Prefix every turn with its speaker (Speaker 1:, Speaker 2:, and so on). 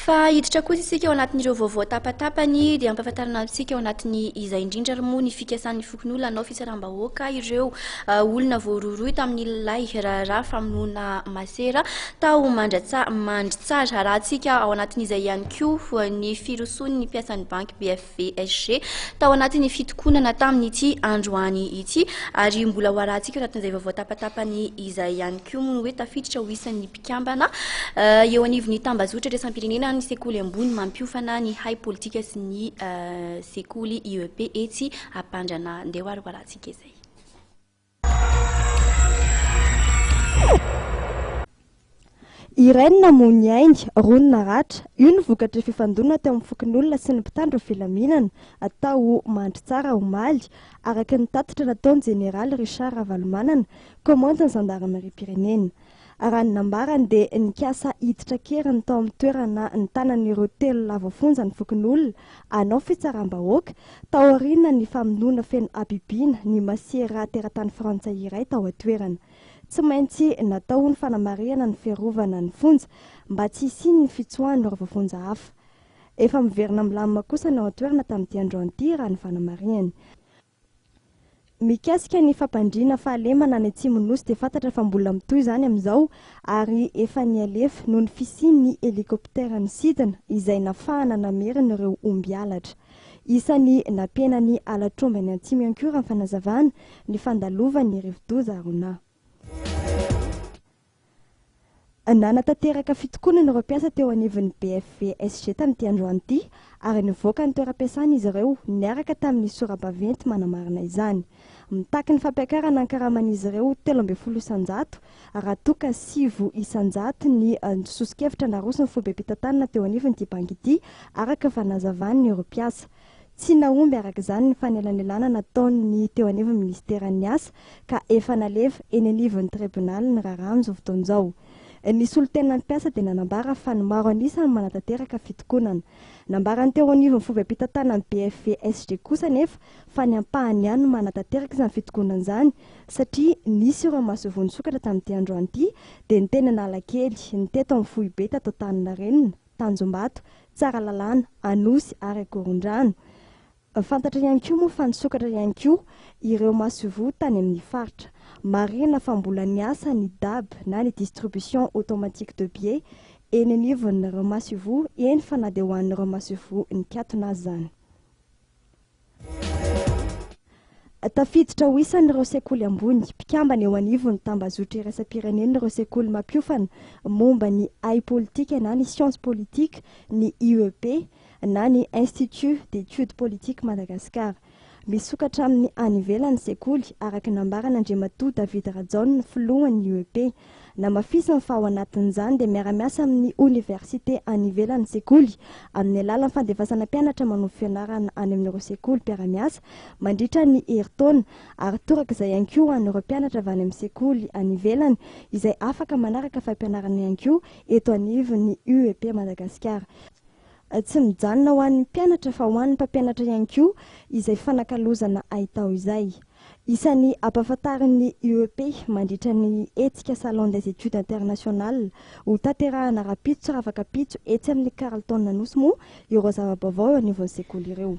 Speaker 1: Fa hiditra kosa isika ao anatin'ireo vaovao tapatapany dia ampahafantarana antsika ao anatin'ny izay indrindra moa ny fikasan'ny fokon'olona anao fisaram-bahoaka ireo olona voaroroy tamin'ny lay raharaha famonoana masera tao mandry-tsara raha antsika ao anatin'izay ihany koa ny firosoan'ny ny mpiasan'ny banky BFVSG tao anatin'ny fitokonana tamin'ity androany ity ary mbola ho arahantsika ao anatin'izay vaovao tapatapany izay ihany koa moa hoe tafiditra ho isan'ny mpikambana eo anivon'ny tambazotra raisam-pirenena ny sekoly ambony mampiofana ny hay politika sy ny sekoly IEP etsy ampandrana ndeha hoaroarantsika izay.
Speaker 2: Irene Namuniaingy, Ronina Ratra, io ny vokatra fifandonana teo amin'ny fokon'olona sy ny mpitandro filaminana atao mandry tsara omaly araka ny tatitra nataon'ny Général Richard Ravalomanana, komandany Gendarmerie-Pirenena. Raha ny nambarany dia nikasa hiditra keriny tao amin'ny toerana ny tanan'ireo telo lavafonja ny fokon'olona anao fitsaram-bahoaka tao aoriana ny famonoana feno abibiana ny masiera teratany frantsay iray tao atoerana. Tsy maintsy natao ny fanamariana ny fiarovana ny fonja mba tsy hisiny ny fitsoahany lavafonja hafa. Efa miverina milamina kosa ny ao atoerana tamin'ity androany ity raha ny fanamariany. Mikasika ny fampandriana fahalemana ny Atsimonosy dia fantatra fa mbola mitohy izany amin'izao ary efa nialefa noho ny fisian'ny helikoptera ny sidina izay nafahana namerina ireo omby halatra. Isan'ny nampienany alatromba ny Atsimo ihany koa raha ny fanazavana ny fandalovan'ny rivo-doza Arona. Nanatanteraka fitokonana ireo mpiasa teo anivon'ny BFVSG tamin'ity androany ity ary nivoaka ny toeram-piasana izy ireo niaraka tamin'ny sora-baventy manamarina izany. Mitaky ny fampiakarana ny karaman'izy ireo 13 isanjato raha toka 7 isanjato ny sosokevitra narosony fobe mpitantanana teo anivon'ity banky ity araka fanazavany ireo mpiasa. Tsy naomby araka izany ny fanelanelana nataony teo anivon'ny ministeran'ny asa ka efa nalefa eny anivon'ny tribunal ny raharaha amin'izao fotoan'izao. Ny solotenan'ny mpiasa dia nanambara fa ny maro anisany manatanteraka fitokonana. Nambarany teo anivon'ny fobe mpitantanana BFVSG kosa nefa fa ny ampahany ihany no manatanteraka izany fitokonana izany satria nisy ireo masovony sokatra tamin'ity androany ity dia ny teny Analakely, ny teto amin'ny Fohibe tato Taninarenina, Tanjombato, Tsaralalàna, Anosy ary Akorondrano. Fantatra ihany koa moa fa nisokatra ihany koa ireo masovo tany amin'ny faritra. Marina fa mbola niasa ny DAB na ny distribution automatique de billets eny anivon'ireo masovo eny fa na dia ho an'ireo masovo nikatona azy izany. Tafiditra ho isan'ireo sekoly ambony mpikambana eo anivon'ny tambazotra iraisam-pirenena ireo sekoly mampiofana momba ny hay politika na ny science politique ny IEP na ny Institut d'études politiques Madagascar. Misokatra amin'ny anivelan'ny sekoly araka nambarana Andriamatoa David Rajaona filohan'ny IEP. Namafisany fa ao anatin'izany dia miara-miasa amin'ny université anivelan'ny sekoly amin'ny alalan'ny fandefasana mpianatra manao fianarana any amin'ireo sekoly mpiara-miasa mandritra ny herintaona ary toraka izay ihany koa an'ireo mpianatra avy any amin'ny sekoly anivelany izay afaka manaraka fampianarana ihany koa eto anivon'ny IEP Madagascar. Tsy mijanona ho an'ny mpianatra fa ho an'ny mpampianatra ihany koa izay fanakalozana ahitao izay. Isan'ny ampahafantarin'ny IEP mandritra ny hetsika Salon des études internationales ho tanterahana rapitso ravaka pitso etsy amin'ny Carlton Anosy moa ireo zava-baovao eo anivon'ny sekoly ireo.